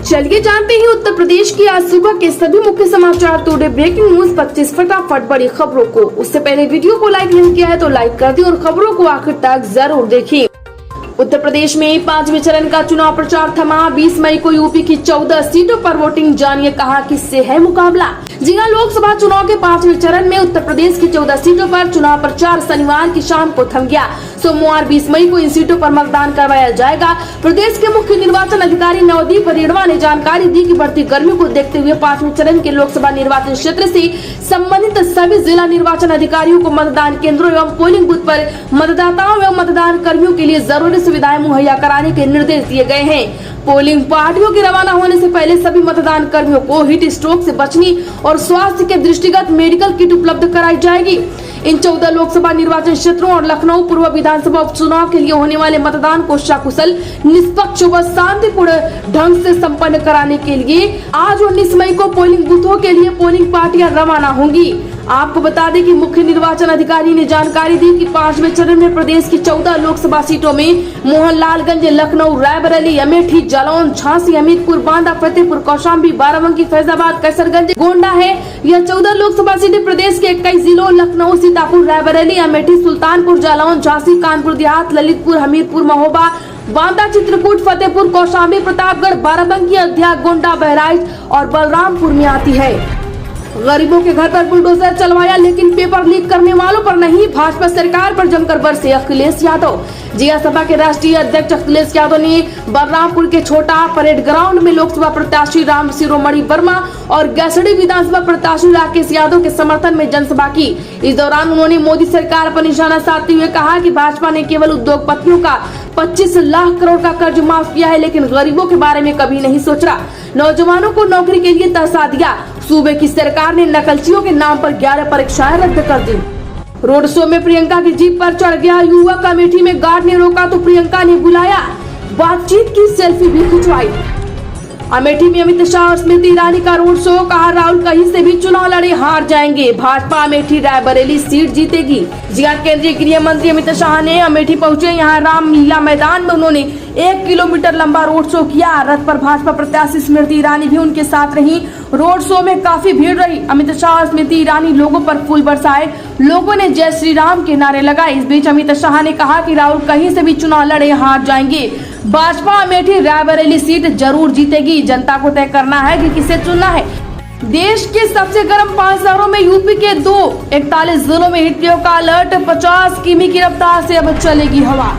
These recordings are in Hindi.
चलिए जानते हैं उत्तर प्रदेश की आज सुबह के सभी मुख्य समाचार। टुडे ब्रेकिंग न्यूज 25 फटाफट बड़ी खबरों को। उससे पहले वीडियो को लाइक नहीं किया है तो लाइक कर दें और खबरों को आखिर तक जरूर देखें। उत्तर प्रदेश में 5वें चरण का चुनाव प्रचार थमा। 20 मई को यूपी की 14 सीटों पर वोटिंग। जानिए कहां किससे है मुकाबला। जी हां, लोकसभा चुनाव के 5वें चरण में उत्तर प्रदेश की 14 सीटों पर चुनाव प्रचार शनिवार की शाम को थम गया। सोमवार 20 मई को इन सीटों पर मतदान करवाया जाएगा। प्रदेश के मुख्य निर्वाचन अधिकारी नवदीप रेणवा ने जानकारी दी कि बढ़ती गर्मी को देखते हुए 5वें चरण के लोकसभा निर्वाचन क्षेत्र से संबंधित सभी जिला निर्वाचन अधिकारियों को मतदान केंद्रों एवं पोलिंग बूथ पर मतदाताओं एवं मतदान कर्मियों के लिए जरूरी सुविधाएं मुहैया कराने के निर्देश दिए गए हैं। पोलिंग पार्टियों के रवाना होने से पहले सभी मतदान कर्मियों को हीट स्ट्रोक से बचने और स्वास्थ्य के दृष्टिगत मेडिकल किट उपलब्ध कराई जाएगी। इन 14 लोकसभा निर्वाचन क्षेत्रों और लखनऊ पूर्व विधानसभा उपचुनाव के लिए होने वाले मतदान को सकुशल, निष्पक्ष व शांतिपूर्ण ढंग से संपन्न कराने के लिए आज 19 मई को पोलिंग बूथों के लिए पोलिंग पार्टियां रवाना होंगी। आपको बता दें कि मुख्य निर्वाचन अधिकारी ने जानकारी दी कि 5वें चरण में प्रदेश की 14 लोकसभा सीटों में मोहनलालगंज, लखनऊ, रायबरेली, अमेठी, जालौन, झांसी, हमीरपुर, बांदा, फतेहपुर, कौशाम्बी, बाराबंकी, फैजाबाद, कैसरगंज, गोंडा है। यह 14 लोकसभा सीटें प्रदेश के 21 जिलों लखनऊ, सीतापुर, रायबरेली, अमेठी, सुल्तानपुर, जालौन, झांसी, कानपुर देहात, ललितपुर, हमीरपुर, महोबा, बांदा, चित्रकूट, फतेहपुर, कौशाम्बी, प्रतापगढ़, बाराबंकी, अयोध्या, गोंडा, बहराइच और बलरामपुर में आती है। गरीबों के घर पर बुलडोजर चलवाया लेकिन पेपर लीक करने वालों पर नहीं। भाजपा सरकार पर जमकर बरसे अखिलेश यादव। जिया सपा के राष्ट्रीय अध्यक्ष अखिलेश यादव ने बलरामपुर के छोटा परेड ग्राउंड में लोकसभा प्रत्याशी राम शिरोमणि वर्मा और गैसडी विधानसभा प्रत्याशी राकेश यादव के समर्थन में जनसभा की। इस दौरान उन्होंने मोदी सरकार पर निशाना साधते हुए कहा कि भाजपा ने केवल उद्योगपतियों का 25 लाख करोड़ का कर्ज माफ किया है लेकिन गरीबों के बारे में कभी नहीं सोचा। नौजवानों को नौकरी के लिए तरसा दिया। सूबे की सरकार ने नकलचियों के नाम पर 11 परीक्षाएं रद्द कर दी। रोड शो में प्रियंका की जीप पर चढ़ गया युवक। अमेठी में गार्ड ने रोका तो प्रियंका ने बुलाया, बातचीत की, सेल्फी भी खिंचवाई। अमेठी में अमित शाह और स्मृति ईरानी का रोड शो। कहा राहुल कहीं से भी चुनाव लड़े हार जाएंगे, भाजपा अमेठी रायबरेली सीट जीतेगी। जी हां, केंद्रीय गृह मंत्री अमित शाह ने अमेठी पहुंचे। यहां रामलीला मैदान में उन्होंने 1 किलोमीटर लंबा रोड शो किया। रथ पर भाजपा प्रत्याशी स्मृति ईरानी भी उनके साथ रही। रोड शो में काफी भीड़ रही। अमित शाह और स्मृति ईरानी लोगों पर फूल बरसाए। लोगों ने जय श्री राम के नारे लगाए। इस बीच अमित शाह ने कहा कि राहुल कहीं से भी चुनाव लड़े हार जाएंगे, भाजपा अमेठी रायबरेली सीट जरूर जीतेगी। जनता को तय करना है कि किसे चुनना है। देश के सबसे गर्म 5 शहरों में यूपी के 41 जिलों में हीट वेव का अलर्ट। 50 किमी की रफ्तार से अब चलेगी हवा।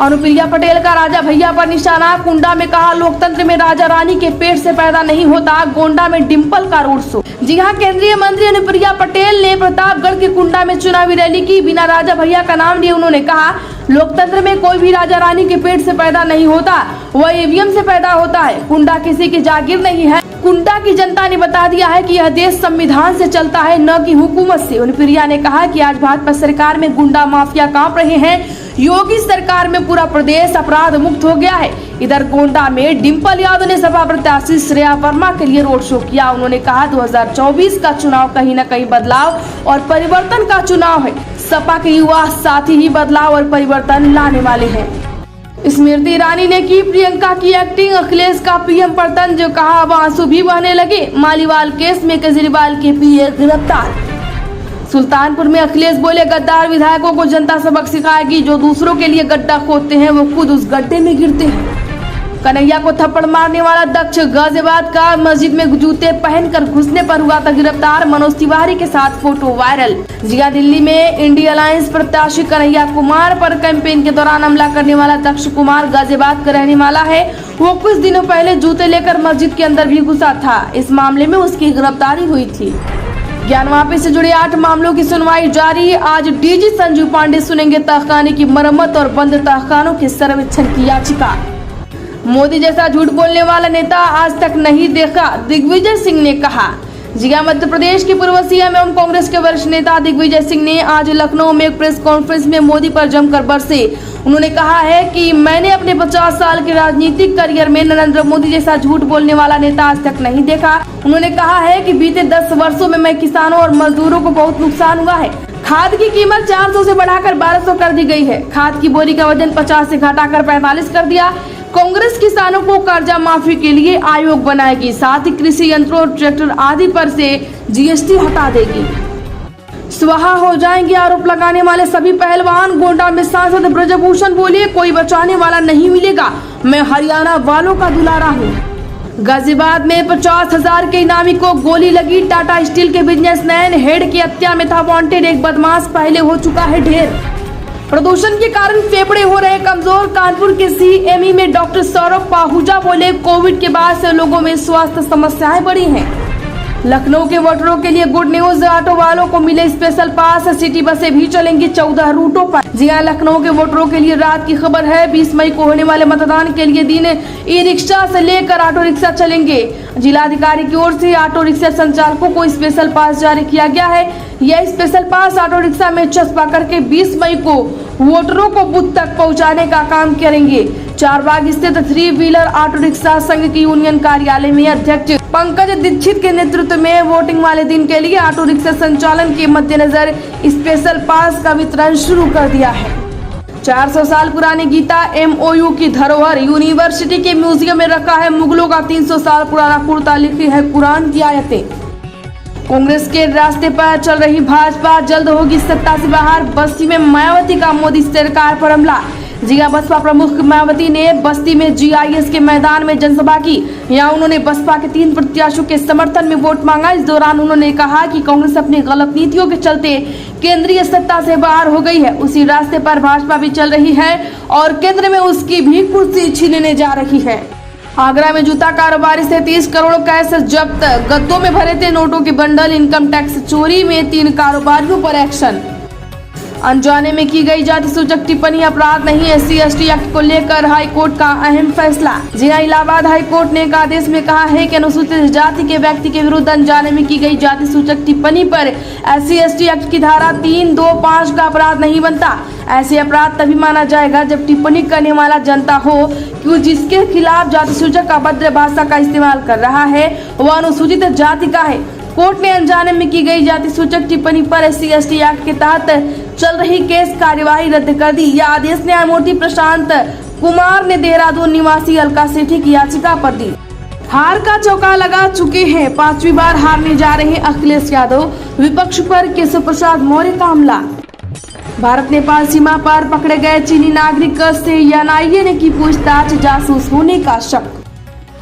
अनुप्रिया पटेल का राजा भैया पर निशाना। कुंडा में कहा लोकतंत्र में राजा रानी के पेट से पैदा नहीं होता। गोंडा में डिम्पल का रोड शो। जी हां, केंद्रीय मंत्री अनुप्रिया पटेल ने प्रतापगढ़ के कुंडा में चुनावी रैली की। बिना राजा भैया का नाम लिए उन्होंने कहा लोकतंत्र में कोई भी राजा रानी के पेट से पैदा नहीं होता, वह ईवीएम से पैदा होता है। कुंडा किसी की जागीर नहीं है। कुंडा की जनता ने बता दिया है कि यह देश संविधान से चलता है, न कि हुकूमत से। अनुप्रिया ने कहा कि आज भाजपा सरकार में गुंडा माफिया कांप रहे हैं। योगी सरकार में पूरा प्रदेश अपराध मुक्त हो गया है। इधर गोंडा में डिम्पल यादव ने सपा प्रत्याशी श्रेया वर्मा के लिए रोड शो किया। उन्होंने कहा 2024 का चुनाव कहीं न कहीं बदलाव और परिवर्तन का चुनाव है। सपा के युवा साथी ही बदलाव और परिवर्तन लाने वाले हैं। स्मृति ईरानी ने की प्रियंका की एक्टिंग। अखिलेश का पीएम पर तंज। कहा अब आंसू भी बहने लगे। मालीवाल केस में केजरीवाल के पीए गिरफ्तार। सुल्तानपुर में अखिलेश बोले गद्दार विधायकों को जनता सबक सिखाएगी। जो दूसरों के लिए गड्ढा खोदते हैं वो खुद उस गड्ढे में गिरते हैं। कन्हैया को थप्पड़ मारने वाला दक्ष गाजियाबाद का मस्जिद में जूते पहनकर घुसने पर हुआ था गिरफ्तार। मनोज तिवारी के साथ फोटो वायरल। जिया दिल्ली में इंडिया अलायंस प्रत्याशी कन्हैया कुमार पर कैंपेन के दौरान हमला करने वाला दक्ष कुमार गाजियाबाद का रहने वाला है। वो कुछ दिनों पहले जूते लेकर मस्जिद के अंदर भी घुसा था। इस मामले में उसकी गिरफ्तारी हुई थी। ज्ञानवापी से जुड़े 8 मामलों की सुनवाई जारी। आज डीजी संजीव पांडे सुनेंगे तहखाने की मरम्मत और बंद तहखानों के सर्वेक्षण की याचिका। मोदी जैसा झूठ बोलने वाला नेता आज तक नहीं देखा, दिग्विजय सिंह ने कहा। जिया मध्य प्रदेश के पूर्व सीएम एवं कांग्रेस के वरिष्ठ नेता दिग्विजय सिंह ने आज लखनऊ में एक प्रेस कॉन्फ्रेंस में मोदी पर जमकर बरसे। उन्होंने कहा है कि मैंने अपने 50 साल के राजनीतिक करियर में नरेंद्र मोदी जैसा झूठ बोलने वाला नेता आज तक नहीं देखा। उन्होंने कहा है कि बीते 10 वर्षों में मैं किसानों और मजदूरों को बहुत नुकसान हुआ है। खाद की कीमत 400 से बढ़ाकर 1200 कर दी गई है। खाद की बोरी का वजन 50 से घटाकर 45 कर दिया। कांग्रेस किसानों को कर्जा माफी के लिए आयोग बनाएगी, साथ ही कृषि यंत्रों और ट्रैक्टर आदि पर से जीएसटी हटा देगी। स्वाहा हो जाएंगे आरोप लगाने वाले सभी पहलवान। गोंडा में सांसद ब्रजभूषण बोले, कोई बचाने वाला नहीं मिलेगा, मैं हरियाणा वालों का दुलारा हूँ। गाजियाबाद में 50,000 के इनामी को गोली लगी। टाटा स्टील के बिजनेसमैन हेड की हत्या में था वांटेड एक बदमाश, पहले हो चुका है ढेर। प्रदूषण के कारण फेफड़े हो रहे कमजोर। कानपुर के सीएमई में डॉक्टर सौरभ पाहुजा बोले, कोविड के बाद से लोगों में स्वास्थ्य समस्याएं बढ़ी हैं। लखनऊ के वोटरों के लिए गुड न्यूज, ऑटो वालों को मिले स्पेशल पास, सिटी बसें भी चलेंगी 14 रूटों पर। जी हां, लखनऊ के वोटरों के लिए रात की खबर है। 20 मई को होने वाले मतदान के लिए दिन ई रिक्शा से लेकर ऑटो रिक्शा चलेंगे। जिलाधिकारी की ओर से ऑटो रिक्शा संचालकों को स्पेशल पास जारी किया गया है। यह स्पेशल पास ऑटो रिक्शा में चस्पा करके 20 मई को वोटरों को बूथ तक पहुंचाने का काम करेंगे। चारबाग स्थित 3 व्हीलर ऑटो रिक्शा संघ की यूनियन कार्यालय में अध्यक्ष पंकज दीक्षित के नेतृत्व में वोटिंग वाले दिन के लिए ऑटो रिक्शा संचालन के मद्देनजर स्पेशल पास का वितरण शुरू कर दिया है। 400 साल पुरानी गीता MOU की धरोहर यूनिवर्सिटी के म्यूजियम में रखा है। मुगलों का 300 साल पुराना कुर्ता, लिखी है कुरान की आयतें। कांग्रेस के रास्ते पर चल रही भाजपा जल्द होगी सत्ता से बाहर। बस्ती में मायावती का मोदी सरकार पर हमला। जिला बसपा प्रमुख मायावती ने बस्ती में GIS के मैदान में जनसभा की। यहाँ उन्होंने बसपा के 3 प्रत्याशियों के समर्थन में वोट मांगा। इस दौरान उन्होंने कहा कि कांग्रेस अपनी गलत नीतियों के चलते केंद्रीय सत्ता से बाहर हो गई है। उसी रास्ते पर भाजपा भी चल रही है और केंद्र में उसकी भी कुर्सी छीनने जा रही है। आगरा में जूता कारोबारी से 30 करोड़ कैश जब्त। गद्दों में भरे थे नोटों के बंडल। इनकम टैक्स चोरी में 3 कारोबारियों पर एक्शन। अनजाने में की गई जाति सूचक टिप्पणी अपराध नहीं, SC/ST एक्ट को लेकर हाई कोर्ट का अहम फैसला। जी हां, इलाहाबाद हाई कोर्ट ने एक आदेश में कहा है कि अनुसूचित जाति के व्यक्ति के विरुद्ध अनजाने में की गई जाति सूचक टिप्पणी पर SC/ST एक्ट की धारा 325 का अपराध नहीं बनता। ऐसे अपराध तभी माना जाएगा जब टिप्पणी करने वाला जनता हो कि जिसके खिलाफ जाति सूचक अभद्र भाषा का इस्तेमाल कर रहा है वह अनुसूचित जाति का है। कोर्ट ने अनजाने में की गई जाति सूचक टिप्पणी पर SC/ST एक्ट के तहत चल रही केस कार्यवाही रद्द कर दी। यह आदेश न्यायमूर्ति प्रशांत कुमार ने देहरादून निवासी अलका सेठी की याचिका पर दी। हार का चौका लगा चुके हैं। 5वीं बार हारने जा रहे अखिलेश यादव। विपक्ष पर केशव प्रसाद मौर्य का हमला। भारत नेपाल सीमा पर पकड़े गए चीनी नागरिक से NIA ने की पूछताछ, जासूस होने का शक।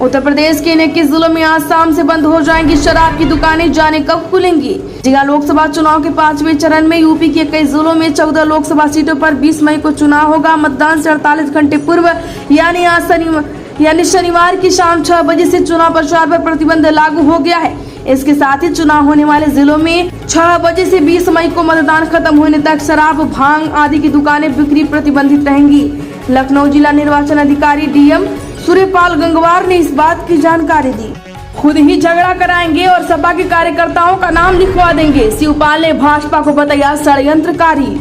उत्तर प्रदेश के 21 जिलों में आज शाम से बंद हो जाएंगी शराब की दुकानें, जाने कब खुलेंगी। जिला लोकसभा चुनाव के 5वें चरण में यूपी के कई जिलों में 14 लोकसभा सीटों पर 20 मई को चुनाव होगा। मतदान से 48 घंटे पूर्व यानी शनिवार की शाम 6 बजे से चुनाव प्रचार पर प्रतिबंध लागू हो गया है। इसके साथ ही चुनाव होने वाले जिलों में 6 बजे से 20 मई को मतदान खत्म होने तक शराब, भांग आदि की दुकानें बिक्री प्रतिबंधित रहेंगी। लखनऊ जिला निर्वाचन अधिकारी DM सूर्यपाल गंगवार ने इस बात की जानकारी दी। खुद ही झगड़ा कराएंगे और सपा के कार्यकर्ताओं का नाम लिखवा देंगे, शिवपाल ने भाजपा को बताया षड्यंत्रकारी।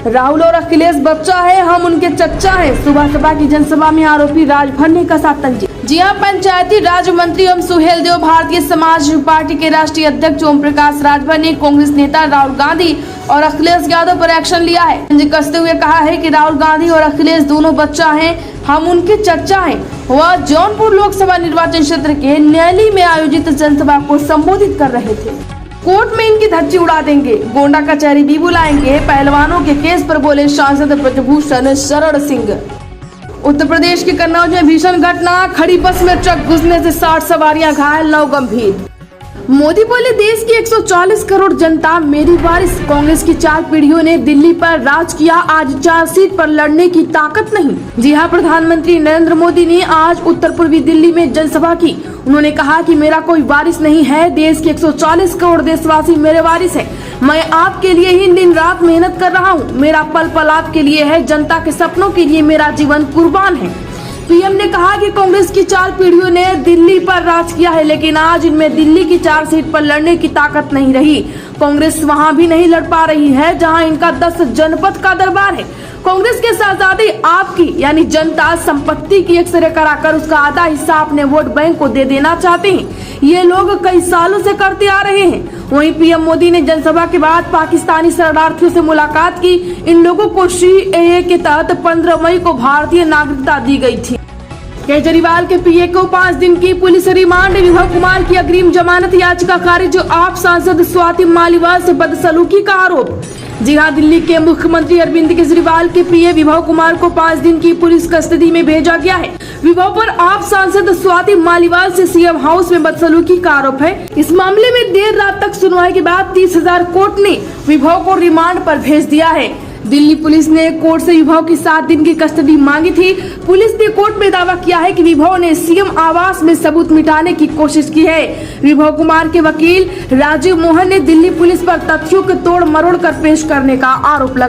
राहुल और अखिलेश बच्चा है, हम उनके चच्चा हैं। सुबह सपा की जनसभा में आरोपी राजभर ने कसा तंज। जी हां, पंचायती राज मंत्री एवं सुहेल देव, भारतीय समाज पार्टी के राष्ट्रीय अध्यक्ष ओम प्रकाश राजभर ने कांग्रेस नेता राहुल गांधी और अखिलेश यादव पर एक्शन लिया है। तंज कसते हुए कहा है कि राहुल गांधी और अखिलेश दोनों बच्चा हैं, हम उनके चच्चा हैं। वह जौनपुर लोकसभा निर्वाचन क्षेत्र के नैली में आयोजित जनसभा को संबोधित कर रहे थे। कोर्ट में इनकी धज्जी उड़ा देंगे, गोंडा कचहरी भी बुलाएंगे। पहलवानों के केस पर बोले सांसद ब्रजभूषण शरण सिंह। उत्तर प्रदेश के कन्नौज में भीषण घटना, खड़ी बस में ट्रक घुसने से 60 सवारियां घायल, 9 गंभीर। मोदी बोले, देश की 140 करोड़ जनता मेरी वारिस। कांग्रेस की 4 पीढ़ियों ने दिल्ली पर राज किया, आज 4 सीट पर लड़ने की ताकत नहीं। जी हां, प्रधानमंत्री नरेंद्र मोदी ने आज उत्तर पूर्वी दिल्ली में जनसभा की। उन्होंने कहा कि मेरा कोई वारिस नहीं है, देश के 140 करोड़ देशवासी मेरे वारिस हैं। मैं आपके लिए ही दिन रात मेहनत कर रहा हूँ, मेरा पल पल आपके लिए है, जनता के सपनों के लिए मेरा जीवन कुर्बान है। पीएम ने कहा कि कांग्रेस की 4 पीढ़ियों ने दिल्ली पर राज किया है, लेकिन आज इनमें दिल्ली की 4 सीट पर लड़ने की ताकत नहीं रही। कांग्रेस वहां भी नहीं लड़ पा रही है जहां इनका 10 जनपद का दरबार है। कांग्रेस के शहजादे आपकी यानी जनता संपत्ति की एक्सरे कराकर उसका आधा हिस्सा अपने वोट बैंक को दे देना चाहते हैं। ये लोग कई सालों से करते आ रहे हैं। वहीं पीएम मोदी ने जनसभा के बाद पाकिस्तानी शरणार्थियों से मुलाकात की। इन लोगों को CAA के तहत 15 मई को भारतीय नागरिकता दी गई थी। केजरीवाल के पीए को 5 दिन की पुलिस रिमांड। विभव कुमार की अग्रिम जमानत याचिका खारिज। आप सांसद स्वाति मालीवाल से बदसलूकी का आरोप। जी हां, दिल्ली के मुख्यमंत्री अरविंद केजरीवाल के पीए विभव कुमार को 5 दिन की पुलिस कस्टडी में भेजा गया है। विभव पर आप सांसद स्वाति मालीवाल से सीएम हाउस में बदसलूकी का आरोप है। इस मामले में देर रात तक सुनवाई के बाद 30,000 कोर्ट ने विभव को रिमांड पर भेज दिया है। दिल्ली पुलिस ने कोर्ट से विभव की 7 दिन की कस्टडी मांगी थी। पुलिस ने कोर्ट में दावा किया है कि विभव ने सीएम आवास में सबूत मिटाने की कोशिश की है। विभव कुमार के वकील राजीव मोहन ने दिल्ली पुलिस पर तथ्यों को तोड़ मरोड़ कर पेश करने का आरोप लगाया।